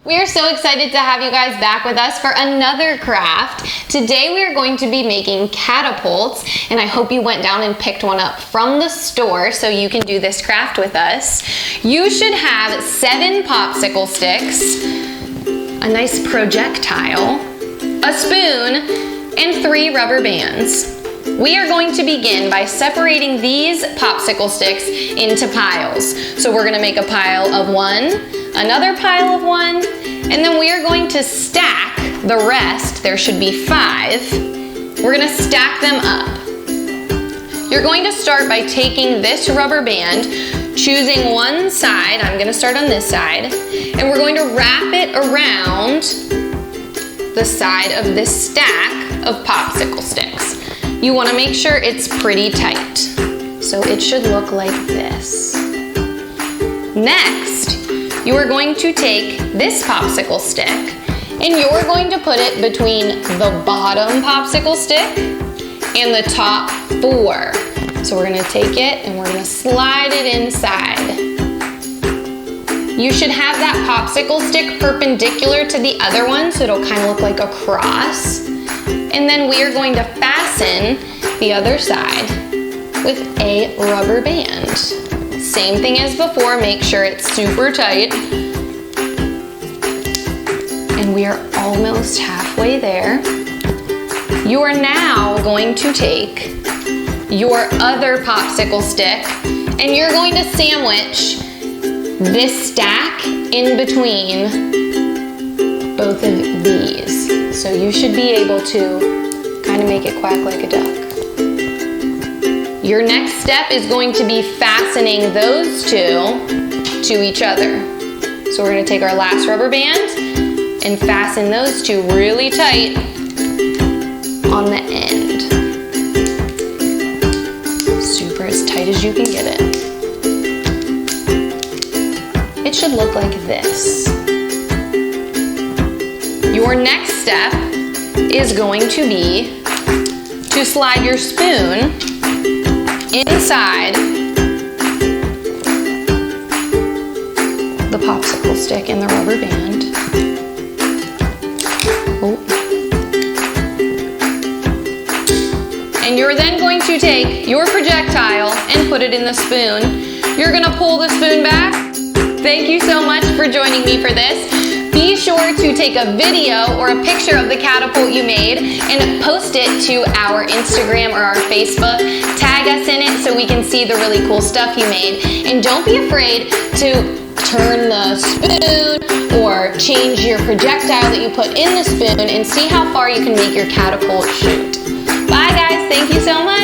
We are so excited to have you guys back with us for another craft. Today we are going to be making catapults, and I hope you went down and picked one up from the store so you can do this craft with us. You should have 7 popsicle sticks, a nice projectile, a spoon, and 3 rubber bands. We are going to begin by separating these popsicle sticks into piles. So we're gonna make a pile of 1, another pile of 1, and then we are going to stack the rest. There should be 5. We're gonna stack them up. You're going to start by taking this rubber band, choosing one side. I'm gonna start on this side, and we're going to wrap it around the side of this stack of popsicle sticks. You want to make sure it's pretty tight. So it should look like this. Next, you are going to take this popsicle stick and you're going to put it between the bottom popsicle stick and the top 4. So we're going to take it and we're going to slide it inside. You should have that popsicle stick perpendicular to the other one so it'll kind of look like a cross. And then we are going to fasten the other side with a rubber band. Same thing as before, make sure it's super tight. And we are almost halfway there. You are now going to take your other popsicle stick and you're going to sandwich this stack in between both of these. So you should be able to kind of make it quack like a duck. Your next step is going to be fastening those two to each other. So we're going to take our last rubber band and fasten those two really tight on the end. Super as tight as you can get it. It should look like this. Your next step is going to be to slide your spoon inside the popsicle stick and the rubber band. Oh. And you're then going to take your projectile and put it in the spoon. You're gonna pull the spoon back. Thank you so much for joining me for this. Be sure to take a video or a picture of the catapult you made and post it to our Instagram or our Facebook. Tag us in it so we can see the really cool stuff you made. And don't be afraid to turn the spoon or change your projectile that you put in the spoon and see how far you can make your catapult shoot. Bye guys, thank you so much.